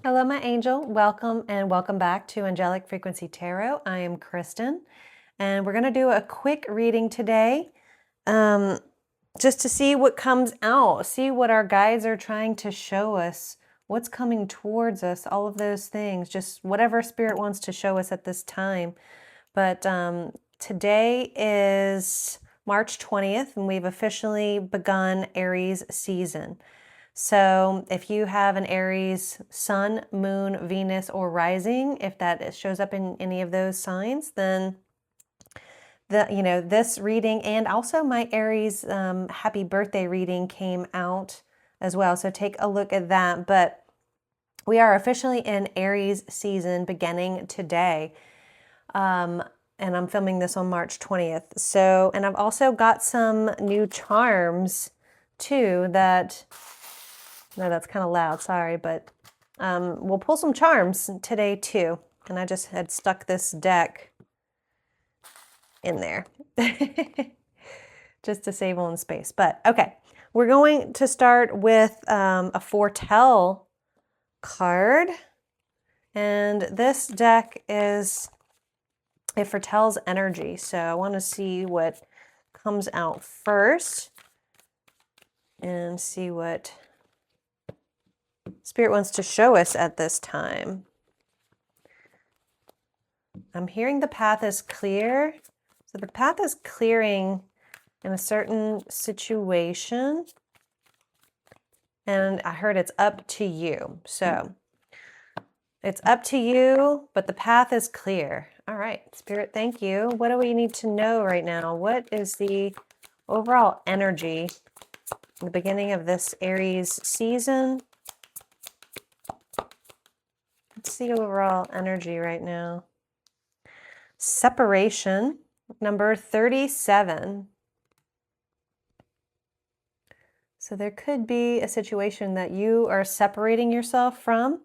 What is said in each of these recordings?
Hello, my angel. Welcome and welcome back to Angelic Frequency Tarot. I am Kristen, and we're going to do a quick reading today just to see what comes out, see what our guides are trying to show us, what's coming towards us, all of those things, just whatever Spirit wants to show us at this time. But today is March 20th, and we've officially begun Aries season. So if you have an Aries sun, moon, Venus, or rising, if that shows up in any of those signs, then this reading and also my Aries happy birthday reading came out as well. So take a look at that. But we are officially in Aries season beginning today. And I'm filming this on March 20th. So, and I've also got some new charms too that... No, that's kind of loud, sorry, but we'll pull some charms today too. And I just had stuck this deck in there just to save on space. But okay, we're going to start with a foretell card. And this deck it foretells energy. So I want to see what comes out first and see what Spirit wants to show us at this time. I'm hearing the path is clear. So the path is clearing in a certain situation. And I heard it's up to you. So it's up to you, but the path is clear. All right, Spirit, thank you. What do we need to know right now? What is the overall energy in the beginning of this Aries season? What's the overall energy right now? Separation, number 37. So there could be a situation that you are separating yourself from.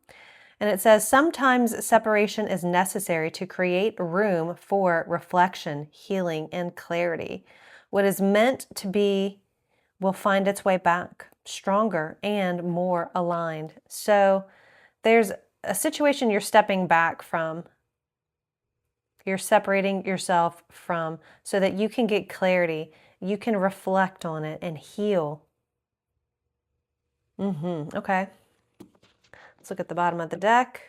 And it says, sometimes separation is necessary to create room for reflection, healing, and clarity. What is meant to be will find its way back, stronger and more aligned. So there's a situation you're stepping back from, you're separating yourself from, so that you can get clarity, you can reflect on it and heal. Okay. Let's look at the bottom of the deck.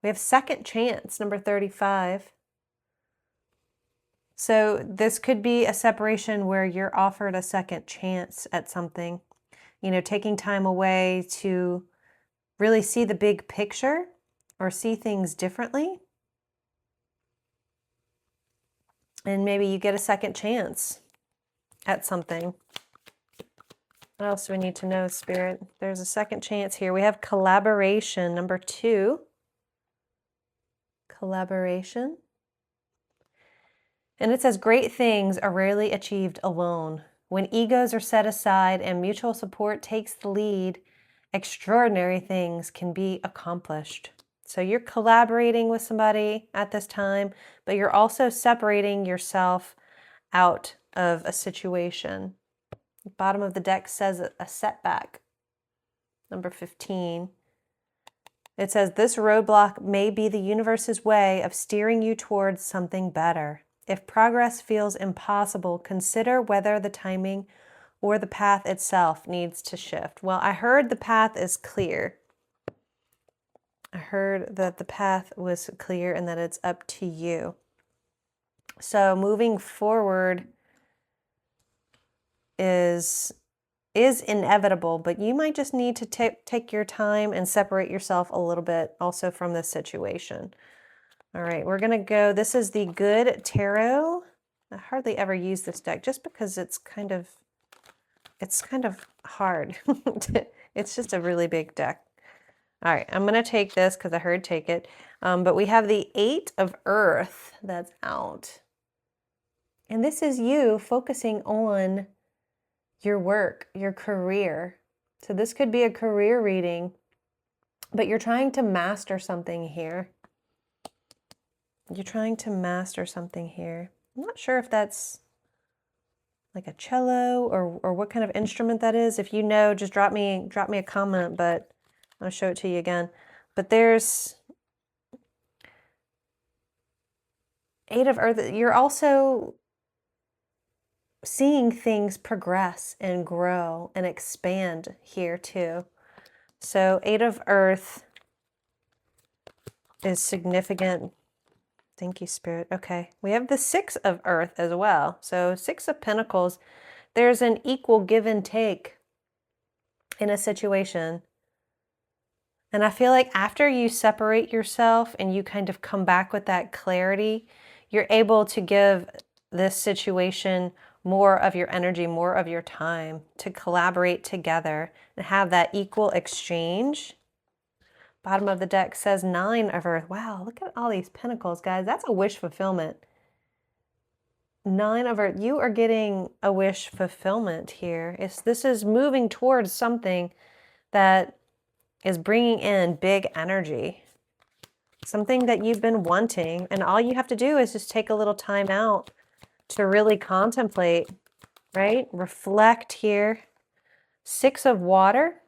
We have second chance, number 35. So this could be a separation where you're offered a second chance at something, taking time away to really see the big picture or see things differently. And maybe you get a second chance at something. What else do we need to know, Spirit? There's a second chance here. We have collaboration, number 2. Collaboration. And it says, great things are rarely achieved alone. When egos are set aside and mutual support takes the lead, extraordinary things can be accomplished. So you're collaborating with somebody at this time, but you're also separating yourself out of a situation. The bottom of the deck says a setback, number 15. It says, this roadblock may be the universe's way of steering you towards something better. If progress feels impossible, consider whether the timing or the path itself needs to shift. Well, I heard the path is clear. I heard that the path was clear and that it's up to you. So moving forward is inevitable, but you might just need to take your time and separate yourself a little bit also from this situation. All right, we're going to go. This is the Good Tarot. I hardly ever use this deck just because it's kind of hard. It's just a really big deck. All right, I'm going to take this because I heard take it. But we have the 8 of Earth that's out. And this is you focusing on your work, your career. So this could be a career reading, but you're trying to master something here. You're trying to master something here. I'm not sure if that's like a cello or what kind of instrument that is. If you know, just drop me a comment, but I'll show it to you again. But there's Eight of Earth. You're also seeing things progress and grow and expand here too. So Eight of Earth is significant. Thank you, Spirit. Okay. We have the Six of Earth as well. So Six of Pentacles, there's an equal give and take in a situation. And I feel like after you separate yourself and you kind of come back with that clarity, you're able to give this situation more of your energy, more of your time to collaborate together and have that equal exchange. Bottom of the deck says Nine of Earth. Wow, look at all these pentacles, guys. That's a wish fulfillment. Nine of Earth. You are getting a wish fulfillment here. This is moving towards something that is bringing in big energy. Something that you've been wanting. And all you have to do is just take a little time out to really contemplate, right? Reflect here. Six of Water.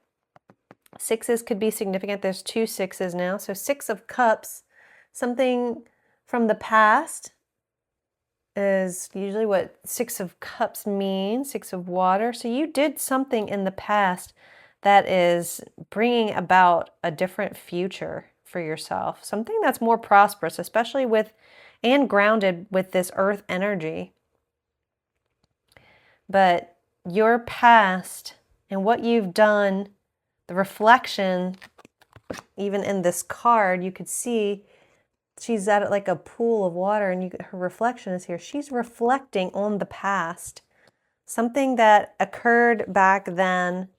Sixes could be significant. There's two sixes now. So Six of Cups, something from the past is usually what Six of Cups means. Six of Water. So you did something in the past that is bringing about a different future for yourself. Something that's more prosperous, especially with and grounded with this earth energy. But your past and what you've done, the reflection, even in this card, you could see she's at like a pool of water and her reflection is here. She's reflecting on the past. Something that occurred back then.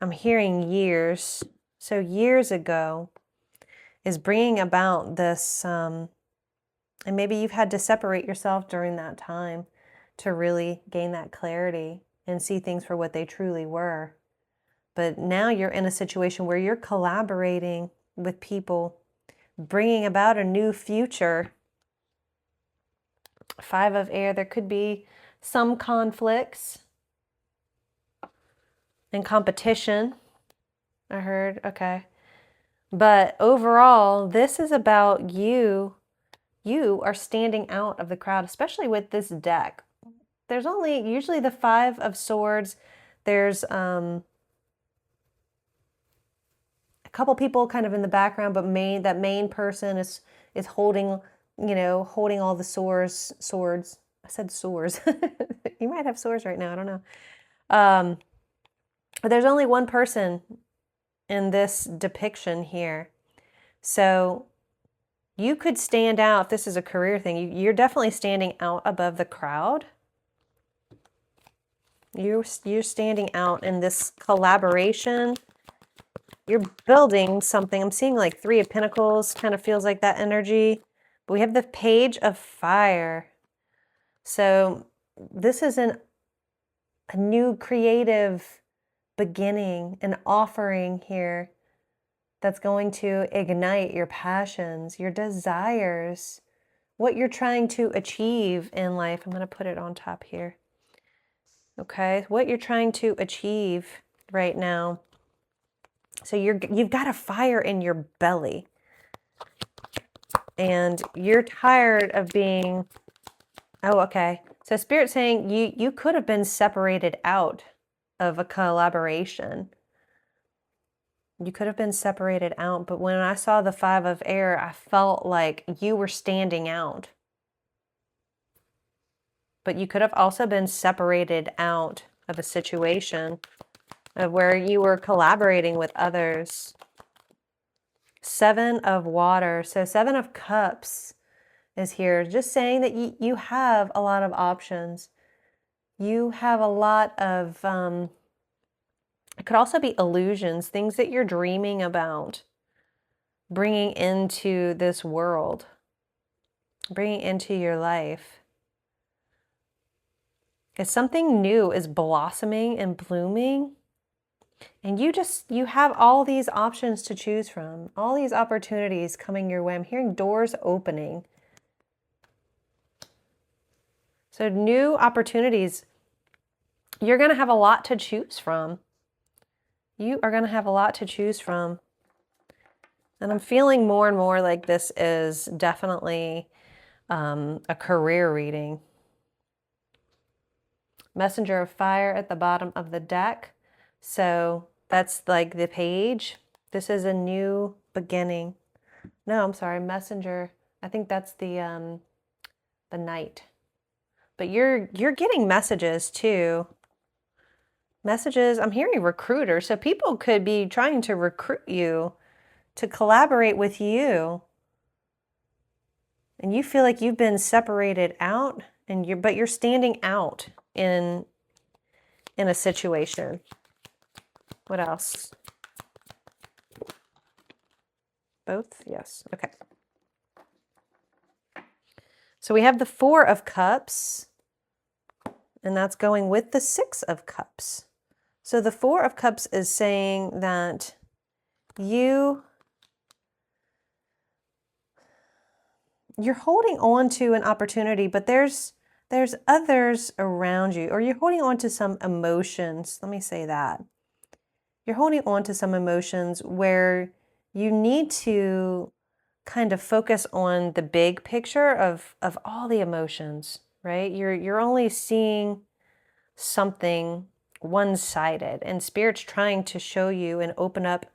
I'm hearing years. So years ago is bringing about this, and maybe you've had to separate yourself during that time to really gain that clarity and see things for what they truly were. But now you're in a situation where you're collaborating with people, bringing about a new future. Five of Air, there could be some conflicts and competition, I heard. Okay. But overall, this is about you. You are standing out of the crowd, especially with this deck. There's only usually the Five of Swords. There's a couple people kind of in the background, but that main person is holding, holding all the swords. I said swords. You might have swords right now. I don't know. But there's only one person in this depiction here. So you could stand out. If this is a career thing, you're definitely standing out above the crowd. You're standing out in this collaboration. You're building something. I'm seeing like Three of Pentacles, kind of feels like that energy. But we have the Page of Fire. So this is a new creative beginning, an offering here that's going to ignite your passions, your desires, what you're trying to achieve in life. I'm going to put it on top here. Okay, what you're trying to achieve right now. So you've got a fire in your belly. And you're tired of being, oh, okay. So Spirit's saying you could have been separated out of a collaboration. You could have been separated out, but when I saw the Five of Air, I felt like you were standing out. But you could have also been separated out of a situation of where you were collaborating with others. Seven of Water. So Seven of Cups is here. Just saying that you have a lot of options. You have a lot of, it could also be illusions, things that you're dreaming about, bringing into this world, bringing into your life. If something new is blossoming and blooming, and you have all these options to choose from, all these opportunities coming your way. I'm hearing doors opening. So new opportunities, you're going to have a lot to choose from. You are going to have a lot to choose from. And I'm feeling more and more like this is definitely a career reading. Messenger of Fire at the bottom of the deck. So that's like the page. This is a new beginning. No, I'm sorry, Messenger. I think that's the Knight. But you're getting messages too. Messages, I'm hearing recruiter. So people could be trying to recruit you to collaborate with you. And you feel like you've been separated out and but you're standing out in a situation. What else? Both? Yes. Okay. So we have the Four of Cups, and that's going with the Six of Cups. So the Four of Cups is saying that you're holding on to an opportunity, but there's others around you, or you're holding on to some emotions. Let me say that. You're holding on to some emotions where you need to kind of focus on the big picture of all the emotions, right? You're only seeing something one-sided, and Spirit's trying to show you and open up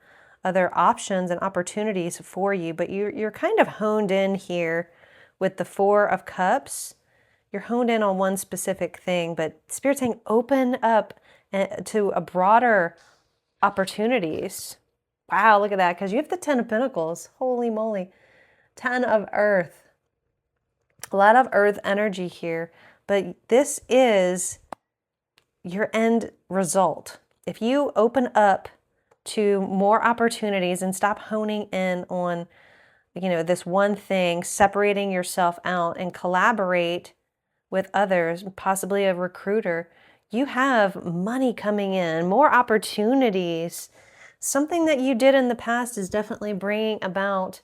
other options and opportunities for you, but you're kind of honed in here with the Four of Cups. You're honed in on one specific thing, but Spirit's saying open up to a broader opportunities. Wow, look at that, because you have the Ten of Pentacles. Holy moly. Ten of Earth. A lot of Earth energy here, but this is your end result. If you open up to more opportunities and stop honing in on, this one thing, separating yourself out and collaborate with others, possibly a recruiter, you have money coming in, more opportunities. Something that you did in the past is definitely bringing about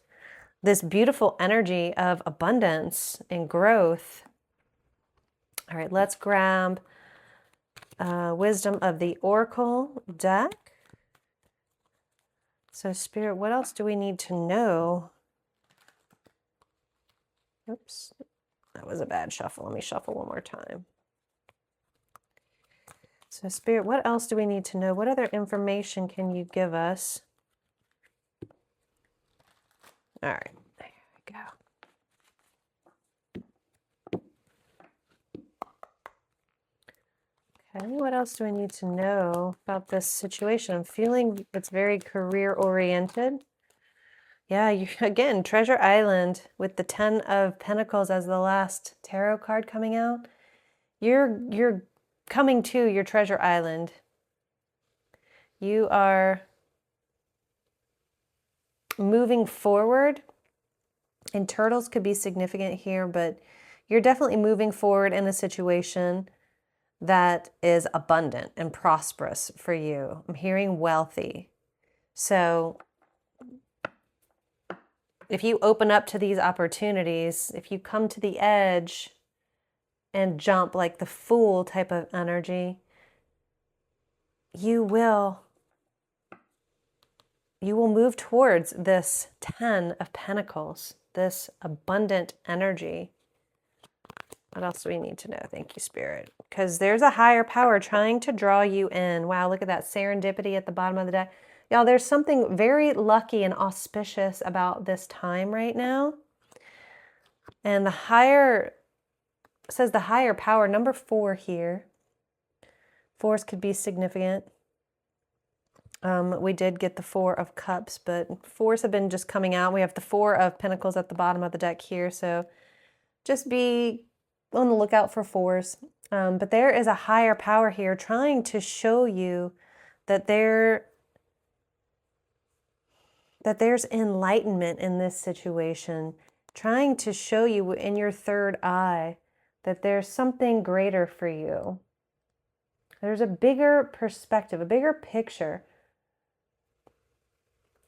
this beautiful energy of abundance and growth. All right, let's grab Wisdom of the Oracle deck. So Spirit, what else do we need to know? Oops, that was a bad shuffle. Let me shuffle one more time. So Spirit, what else do we need to know? What other information can you give us? All right, there we go. Okay, what else do I need to know about this situation? I'm feeling it's very career oriented. Yeah, again, Treasure Island with the Ten of Pentacles as the last tarot card coming out. You're coming to your Treasure Island. You are moving forward, and turtles could be significant here, but you're definitely moving forward in a situation that is abundant and prosperous for you. I'm hearing wealthy. So if you open up to these opportunities, if you come to the edge and jump like the Fool type of energy, you will move towards this Ten of Pentacles, this abundant energy. What else do we need to know? Thank you, Spirit. Because there's a higher power trying to draw you in. Wow, look at that serendipity at the bottom of the deck. Y'all, there's something very lucky and auspicious about this time right now. And the higher, says the higher power, number 4 here. 4s could be significant. We did get the Four of Cups, but 4s have been just coming out. We have the Four of Pentacles at the bottom of the deck here. So just be on the lookout for 4s. But there is a higher power here trying to show you that there's enlightenment in this situation, trying to show you in your third eye that there's something greater for you. There's a bigger perspective, a bigger picture.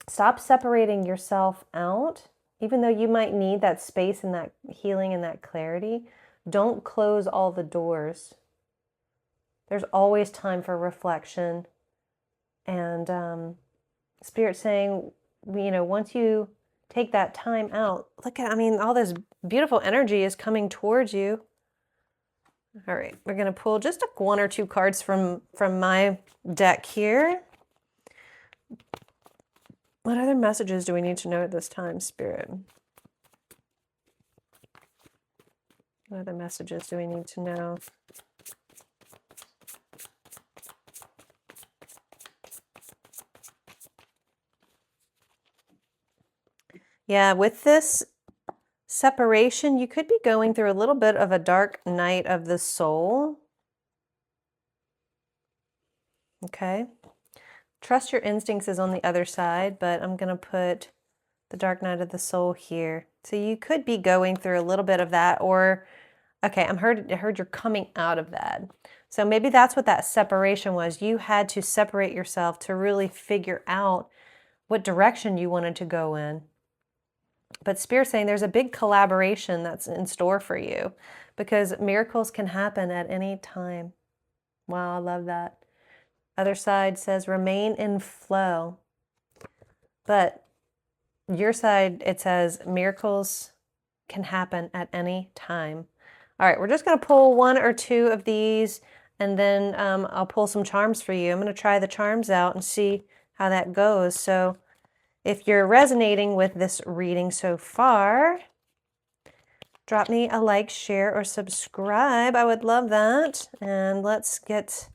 Stop separating yourself out, even though you might need that space and that healing and that clarity. Don't close all the doors. There's always time for reflection. And Spirit saying, once you take that time out, look at, I mean, all this beautiful energy is coming towards you. All right, we're going to pull just one or two cards from my deck here. What other messages do we need to know at this time, Spirit? What other messages do we need to know? Yeah, with this separation, you could be going through a little bit of a dark night of the soul. Okay. Trust your instincts is on the other side, but I'm going to put the dark night of the soul here. So you could be going through a little bit of that, or, okay, I heard you're coming out of that. So maybe that's what that separation was. You had to separate yourself to really figure out what direction you wanted to go in. But Spirit's saying there's a big collaboration that's in store for you, because miracles can happen at any time. Wow, I love that. Other side says remain in flow. But your side, it says miracles can happen at any time. All right, we're just going to pull one or two of these, and then I'll pull some charms for you. I'm going to try the charms out and see how that goes. So if you're resonating with this reading so far, drop me a like, share, or subscribe. I would love that. And let's get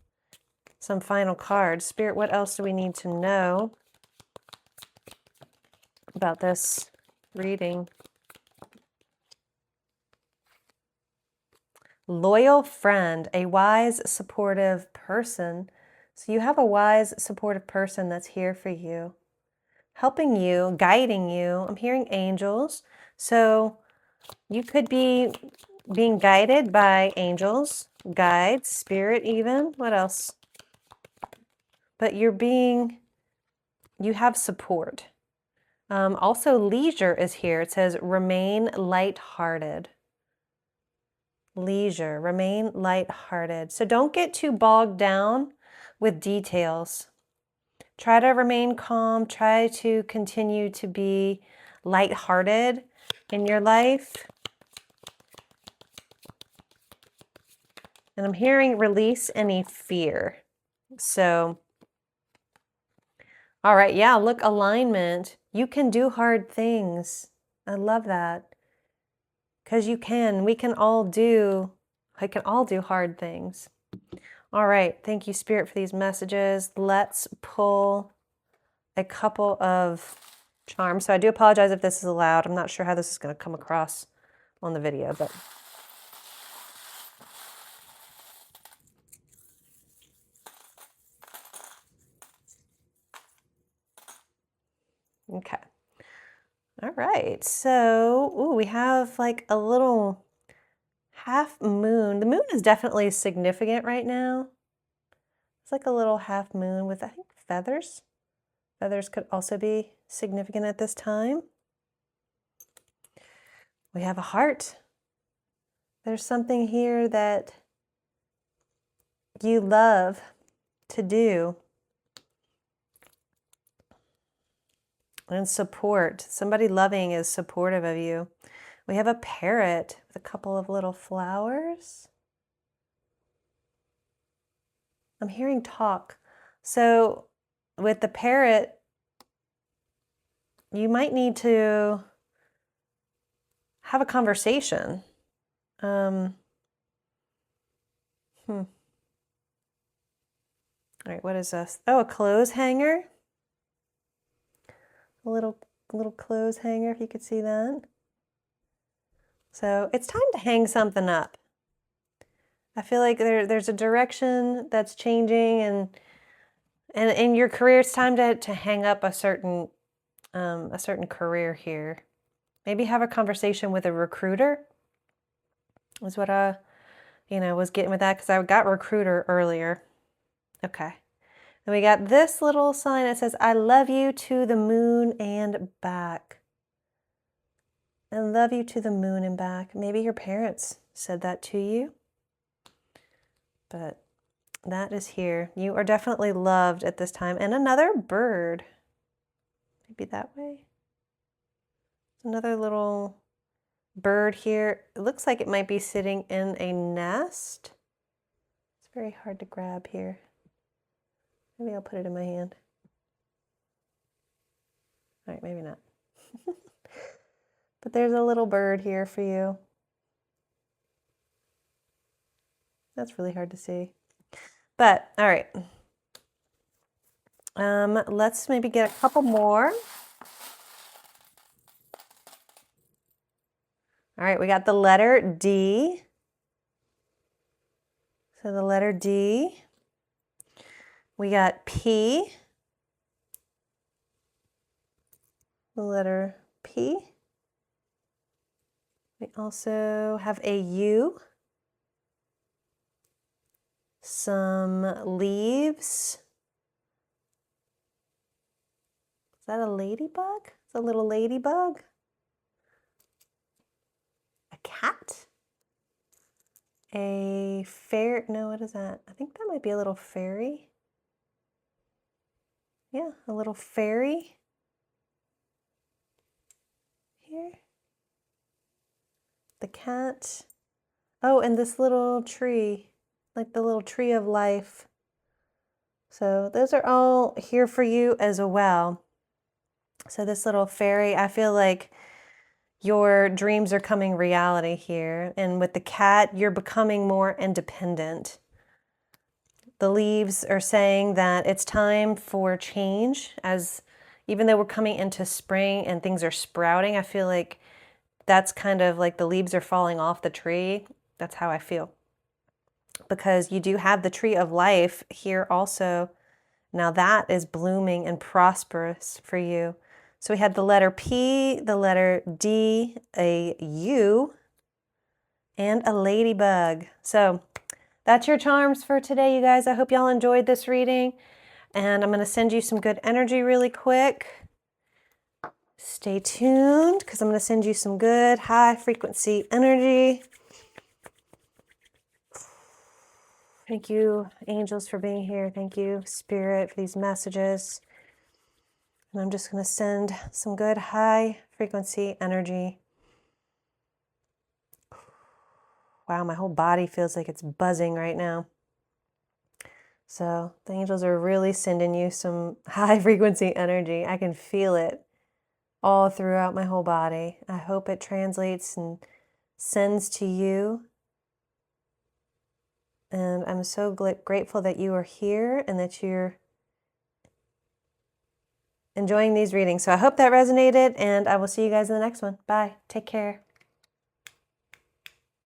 some final cards. Spirit, what else do we need to know about this reading? Loyal friend, a wise, supportive person. So you have a wise, supportive person that's here for you, helping you, guiding you. I'm hearing angels. So you could be being guided by angels, guides, spirit even. What else? But you have support. Also, leisure is here. It says remain lighthearted. Leisure, remain lighthearted. So don't get too bogged down with details. Try to remain calm. Try to continue to be lighthearted in your life. And I'm hearing release any fear. So, all right, yeah, look, alignment. You can do hard things. I love that. Because you can. I can all do hard things. All right, thank you, Spirit, for these messages. Let's pull a couple of charms. So I do apologize if this is loud. I'm not sure how this is going to come across on the video, but okay. All right, so we have like a little half moon. The moon is definitely significant right now. It's like a little half moon with, I think, feathers. Feathers could also be significant at this time. We have a heart. There's something here that you love to do. And support. Somebody loving is supportive of you. We have a parrot with a couple of little flowers. I'm hearing talk. So with the parrot, you might need to have a conversation. All right, what is this? Oh, a clothes hanger. A little clothes hanger, if you could see that. So it's time to hang something up. I feel like there's a direction that's changing, and in your career, it's time to hang up a certain career here. Maybe have a conversation with a recruiter. Is what I, was getting with that, because I got recruiter earlier. Okay. And we got this little sign that says, I love you to the moon and back. I love you to the moon and back. Maybe your parents said that to you. But that is here. You are definitely loved at this time. And another bird. Maybe that way. Another little bird here. It looks like it might be sitting in a nest. It's very hard to grab here. Maybe I'll put it in my hand. All right, maybe not. But there's a little bird here for you. That's really hard to see. But, all right. Let's maybe get a couple more. All right, we got the letter D. So the letter D. We got P. The letter P. We also have a U. Some leaves. Is that a ladybug? It's a little ladybug. A cat. A fairy. No, what is that? I think that might be a little fairy. Yeah, a little fairy. Here. The cat. Oh, and this little tree. Like the little tree of life. So those are all here for you as well. So this little fairy, I feel like your dreams are coming reality here. And with the cat, you're becoming more independent. The leaves are saying that it's time for change, as even though we're coming into spring and things are sprouting, I feel like that's kind of like the leaves are falling off the tree. That's how I feel. Because you do have the tree of life here also. Now that is blooming and prosperous for you. So we had the letter P, the letter D, a U, and a ladybug. So that's your charms for today, you guys. I hope y'all enjoyed this reading. And I'm going to send you some good energy really quick. Stay tuned because I'm going to send you some good high frequency energy. Thank you, angels, for being here. Thank you, Spirit, for these messages. And I'm just going to send some good high frequency energy. Wow, my whole body feels like it's buzzing right now. So the angels are really sending you some high frequency energy. I can feel it all throughout my whole body. I hope it translates and sends to you. And I'm so grateful that you are here and that you're enjoying these readings. So I hope that resonated, and I will see you guys in the next one. Bye. Take care.